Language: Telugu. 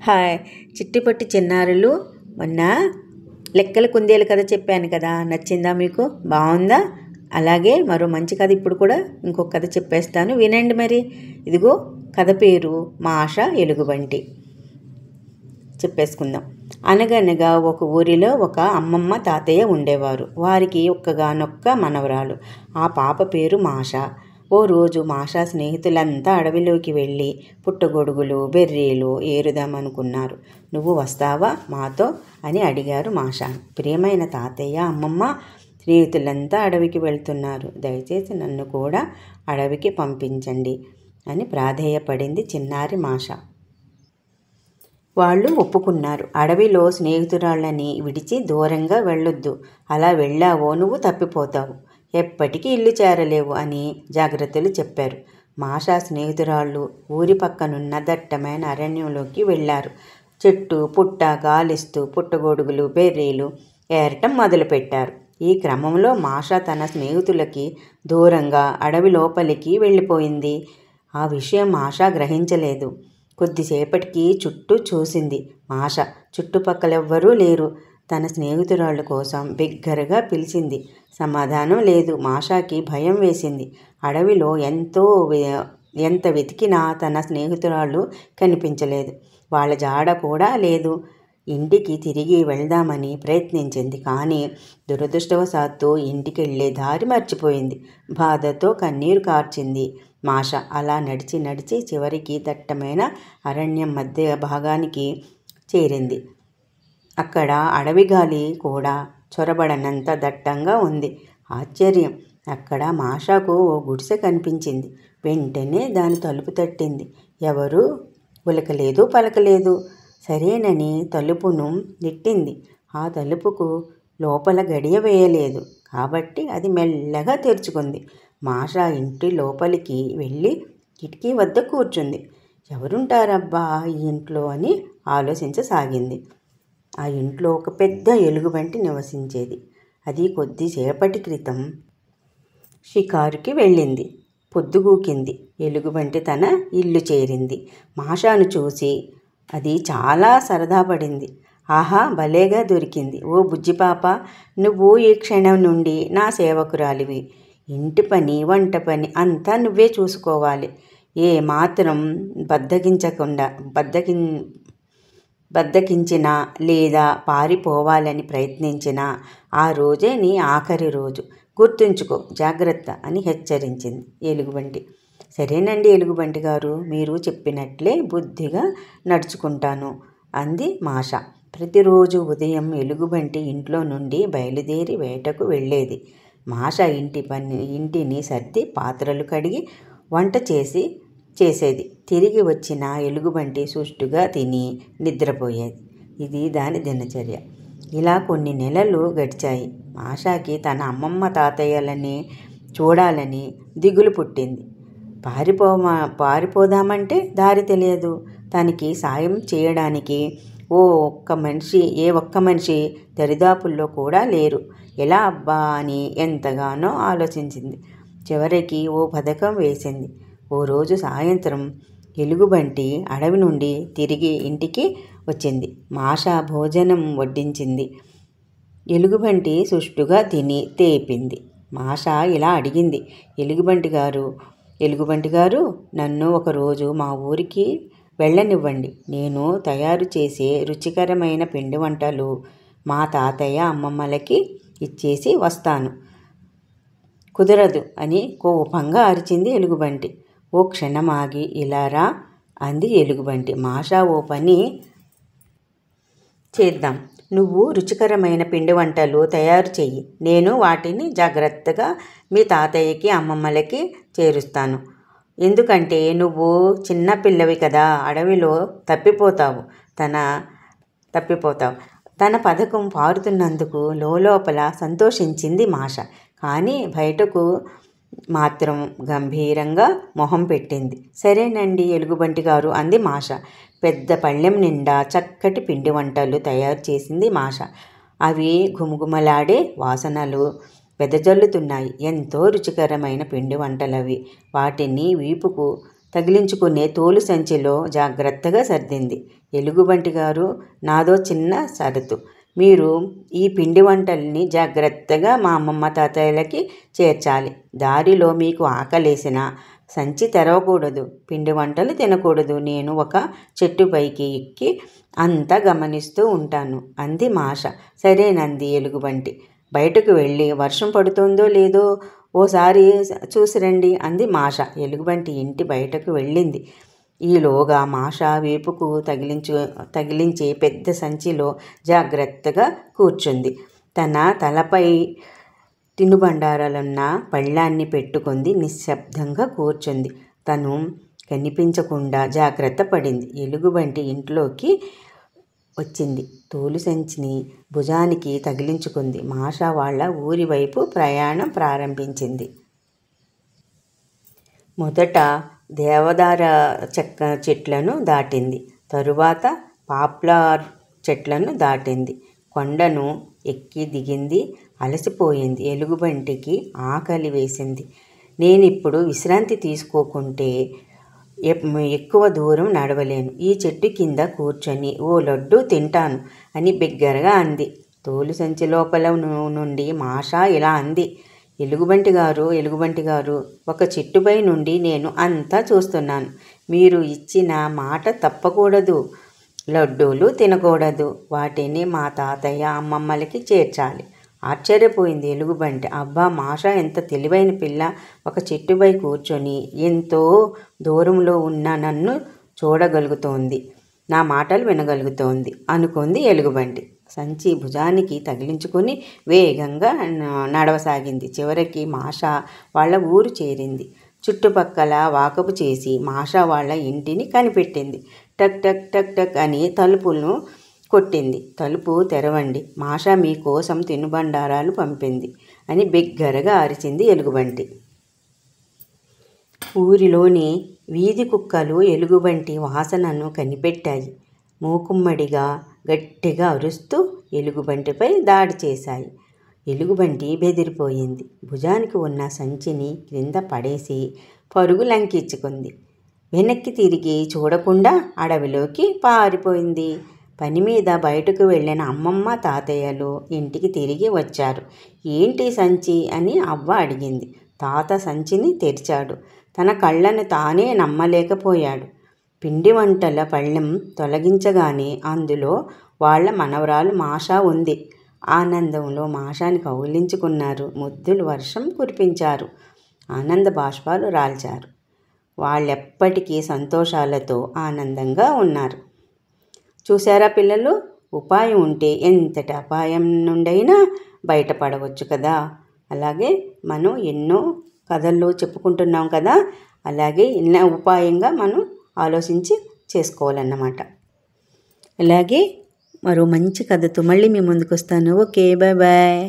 హాయ్ చిట్టిపొట్టి చిన్నారులు. మొన్న లెక్కల కుందేలు కథ చెప్పాను కదా, నచ్చిందా మీకు? బాగుందా? అలాగే మరో మంచి కథ ఇప్పుడు కూడా ఇంకొక కథ చెప్పేస్తాను, వినండి మరి. ఇదిగో కథ పేరు మాష ఎలుగుబంటి. చెప్పేసుకుందాం. అనగనగా ఒక ఊరిలో ఒక అమ్మమ్మ తాతయ్య ఉండేవారు. వారికి ఒక్కగానొక్క మనవరాలు. ఆ పాప పేరు మాష. ఓ రోజు మాషా స్నేహితులంతా అడవిలోకి వెళ్ళి పుట్టగొడుగులు, బెర్రీలు ఏరుదామనుకున్నారు. నువ్వు వస్తావా మాతో అని అడిగారు మాషాను. ప్రియమైన తాతయ్య, అమ్మమ్మ, స్నేహితులంతా అడవికి వెళ్తున్నారు, దయచేసి నన్ను కూడా అడవికి పంపించండి అని ప్రాధేయపడింది చిన్నారి మాష. వాళ్ళు ఒప్పుకున్నారు. అడవిలో స్నేహితురాళ్ళని విడిచి దూరంగా వెళ్ళొద్దు, అలా వెళ్ళావో నువ్వు తప్పిపోతావు, ఎప్పటికీ ఇల్లు చేరలేవు అని జాగ్రత్తలు చెప్పారు. మాషా స్నేహితురాళ్ళు ఊరి పక్కనున్న దట్టమైన అరణ్యంలోకి వెళ్ళారు. చెట్టు పుట్ట గాలిస్తూ పుట్టగొడుగులు, బెర్రీలు ఏరటం మొదలుపెట్టారు. ఈ క్రమంలో మాషా తన స్నేహితులకి దూరంగా అడవి లోపలికి వెళ్ళిపోయింది. ఆ విషయం మాషా గ్రహించలేదు. కొద్దిసేపటికి చుట్టూ చూసింది. మాష చుట్టుపక్కలెవ్వరూ లేరు. తన స్నేహితురాళ్ళ కోసం బిగ్గరగా పిలిచింది. సమాధానం లేదు. మాషాకి భయం వేసింది. అడవిలో ఎంత వెతికినా తన స్నేహితురాళ్ళు కనిపించలేదు. వాళ్ళ జాడ కూడా లేదు. ఇంటికి తిరిగి వెళ్దామని ప్రయత్నించింది. కానీ దురదృష్టవశాత్తు ఇంటికి వెళ్ళే దారి మర్చిపోయింది. బాధతో కన్నీరు కార్చింది మాష. అలా నడిచి నడిచి చివరికి దట్టమైన అరణ్యం మధ్య భాగానికి చేరింది. అక్కడ అడవి గాలి కూడా చొరబడనంత దట్టంగా ఉంది. ఆశ్చర్యం! అక్కడ మాషాకు ఓ గుడిసె కనిపించింది. వెంటనే దాని తలుపు తట్టింది. ఎవరూ ఉలకలేదు, పలకలేదు. సరేనని తలుపును నెట్టింది. ఆ తలుపుకు లోపల గడియ వేయలేదు కాబట్టి అది మెల్లగా తెరుచుకుంది. మాషా ఇంటి లోపలికి వెళ్ళి కిటికీ వద్ద కూర్చుంది. ఎవరుంటారబ్బా ఈ ఇంట్లో అని ఆలోచించసాగింది. ఆ ఇంట్లో ఒక పెద్ద ఎలుగుబంటి నివసించేది. అది కొద్దిసేపటి క్రితం షికారుకి వెళ్ళింది. పొద్దుగూకింది. ఎలుగుబంటి తన ఇల్లు చేరింది. మాషాను చూసి అది చాలా సరదా పడింది. ఆహా, భలేగా దొరికింది. ఓ బుజ్జిపాప, నువ్వు ఈ క్షణం నుండి నా సేవకురాలివి. ఇంటి పని, వంట పని అంతా నువ్వే చూసుకోవాలి. ఏ మాత్రం బద్దకించినా లేదా పారిపోవాలని ప్రయత్నించినా ఆ రోజే నీ ఆఖరి రోజు. గుర్తుంచుకో, జాగ్రత్త అని హెచ్చరించింది ఎలుగుబంటి. సరేనండి ఎలుగుబంటి గారు, మీరు చెప్పినట్లే బుద్ధిగా నడుచుకుంటాను అంది మాష. ప్రతిరోజు ఉదయం ఎలుగుబంటి ఇంట్లో నుండి బయలుదేరి వేటకు వెళ్ళేది. మాష ఇంటిని సర్ది పాత్రలు కడిగి వంట చేసేది. తిరిగి వచ్చిన ఎలుగుబంటి సుష్టుగా తిని నిద్రపోయేది. ఇది దాని దినచర్య. ఇలా కొన్ని నెలలు గడిచాయి. మాషాకి తన అమ్మమ్మ తాతయ్యలని చూడాలని దిగులు పుట్టింది. పారిపోదామంటే దారి తెలియదు. తనకి సాయం చేయడానికి ఏ ఒక్క మనిషి దరిదాపుల్లో కూడా లేరు. ఎలా అబ్బా అని ఎంతగానో ఆలోచించింది. చివరికి ఓ పథకం వేసింది. ఓ రోజు సాయంత్రం ఎలుగుబంటి అడవి నుండి తిరిగి ఇంటికి వచ్చింది. మాష భోజనం వడ్డించింది. ఎలుగుబంటి సుష్టుగా తిని తేపింది. మాష ఇలా అడిగింది, ఎలుగుబంటి గారు, నన్ను ఒకరోజు మా ఊరికి వెళ్ళనివ్వండి. నేను తయారు చేసే రుచికరమైన పిండి వంటలు మా తాతయ్య, అమ్మమ్మలకి ఇచ్చేసి వస్తాను. కుదరదు అని కోపంగా అరిచింది ఎలుగుబంటి. ఓ క్షణమాగి ఇలా రా అంది ఎలుగుబంటి. మాషా, ఓ పని చేద్దాం. నువ్వు రుచికరమైన పిండి వంటలు తయారు చెయ్యి. నేను వాటిని జాగ్రత్తగా మీ తాతయ్యకి, అమ్మమ్మలకి చేరుస్తాను. ఎందుకంటే నువ్వు చిన్న పిల్లవి కదా, అడవిలో తప్పిపోతావు. తన పథకం పారుతున్నందుకు లోపల సంతోషించింది మాష. కానీ బయటకు మాత్రం గంభీరంగా మొహం పెట్టింది. సరేనండి ఎలుగుబంటి గారు అంది మాష. పెద్ద పళ్ళెం నిండా చక్కటి పిండి వంటలు తయారు చేసింది మాష. అవి ఘుమఘుమలాడే వాసనలు వెదజల్లుతున్నాయి. ఎంతో రుచికరమైన పిండి వంటలవి. వాటిని వీపుకు తగిలించుకునే తోలు సంచిలో జాగ్రత్తగా సర్దింది. ఎలుగుబంటి గారు, నాదో చిన్న షరతు. మీరు ఈ పిండి వంటల్ని జాగ్రత్తగా మా అమ్మమ్మ తాతయ్యలకి చేర్చాలి. దారిలో మీకు ఆకలేసినా సంచి తెరవకూడదు, పిండి వంటలు తినకూడదు. నేను ఒక చెట్టు పైకి ఎక్కి అంతా గమనిస్తూ ఉంటాను అంది మాష. సరేనంది ఎలుగుబంటి. బయటకు వెళ్ళి వర్షం పడుతుందో లేదో ఓసారి చూసిరండి అంది మాష. ఎలుగుబంటి ఇంటి బయటకు వెళ్ళింది. ఈలోగా మాష వీపుకు తగిలించే పెద్ద సంచిలో జాగ్రత్తగా కూర్చుంది. తన తలపై తినుబండారాలున్న పళ్ళాన్ని పెట్టుకుంది. నిశ్శబ్దంగా కూర్చుంది. తను కనిపించకుండా జాగ్రత్త పడింది. ఎలుగుబంటి ఇంట్లోకి వచ్చింది. తోలు సంచిని భుజానికి తగిలించుకుంది. మాష వాళ్ళ ఊరి వైపు ప్రయాణం ప్రారంభించింది. మొదట దేవదార చెట్లను దాటింది. తరువాత పాప్లార్ చెట్లను దాటింది. కొండను ఎక్కి దిగింది. అలసిపోయింది. ఎలుగుబంటికి ఆకలి వేసింది. నేనిప్పుడు విశ్రాంతి తీసుకోకుంటే ఎక్కువ దూరం నడవలేను. ఈ చెట్టు కింద కూర్చొని ఓ లడ్డు తింటాను అని బిగ్గరగా అంది. తోలు సంచి లోపల నుండి మాష ఇలా అంది. ఎలుగుబంటి గారు, ఒక చెట్టుపై నుండి నేను అంతా చూస్తున్నాను. మీరు ఇచ్చిన మాట తప్పకూడదు. లడ్డూలు తినకూడదు. వాటిని మా తాతయ్య అమ్మమ్మలకి చేర్చాలి. ఆశ్చర్యపోయింది ఎలుగుబంటి. అబ్బా, మాష ఎంత తెలివైన పిల్ల! ఒక చెట్టుపై కూర్చొని ఎంతో దూరంలో ఉన్న నన్ను చూడగలుగుతోంది, నా మాటలు వినగలుగుతోంది అనుకుంది ఎలుగుబంటి. సంచి భుజానికి తగిలించుకొని వేగంగా నడవసాగింది. చివరికి మాష వాళ్ళ ఊరు చేరింది. చుట్టుపక్కల వాకపు చేసి మాష వాళ్ళ ఇంటిని కనిపెట్టింది. టక్ టక్ టక్ టక్ అని తలుపులను కొట్టింది. తలుపు తెరవండి, మాష మీకోసం తినుబండారాలు పంపింది అని బిగ్గరగా అరిచింది ఎలుగుబంటి. ఊరిలోని వీధి కుక్కలు ఎలుగుబంటి వాసనను కనిపెట్టాయి. మూకుమ్మడిగా గట్టిగా అరుస్తూ ఎలుగుబంటిపై దాడి చేశాయి. ఎలుగుబంటి బెదిరిపోయింది. భుజానికి ఉన్న సంచిని క్రింద పడేసి పరుగు లంకించుకుంది. వెనక్కి తిరిగి చూడకుండా అడవిలోకి పారిపోయింది. పని మీద బయటకు వెళ్ళిన అమ్మమ్మ తాతయ్యలు ఇంటికి తిరిగి వచ్చారు. ఏంటి సంచి అని అవ్వ అడిగింది. తాత సంచిని తెరిచాడు. తన కళ్ళను తానే నమ్మలేకపోయాడు. పిండి వంటల పళ్ళెం తొలగించగానే అందులో వాళ్ళ మనవరాలు మాష ఉంది. ఆనందంలో మాషాని కౌగిలించుకున్నారు. ముద్దులు వర్షం కురిపించారు. ఆనంద బాష్పాలు రాల్చారు. వాళ్ళెప్పటికీ సంతోషాలతో ఆనందంగా ఉన్నారు. చూశారా పిల్లలు, ఉపాయం ఉంటే ఎంతటి అపాయం నుండైనా బయటపడవచ్చు కదా. అలాగే మనం ఎన్నో కథల్లో చెప్పుకుంటున్నాం కదా, అలాగే ఇన్న ఉపాయంగా మనం ఆలోచించి చేసుకోవాలన్నమాట. అలాగే మరో మంచి కథతో మళ్ళీ మీ ముందుకు వస్తాను. Okay, bye bye.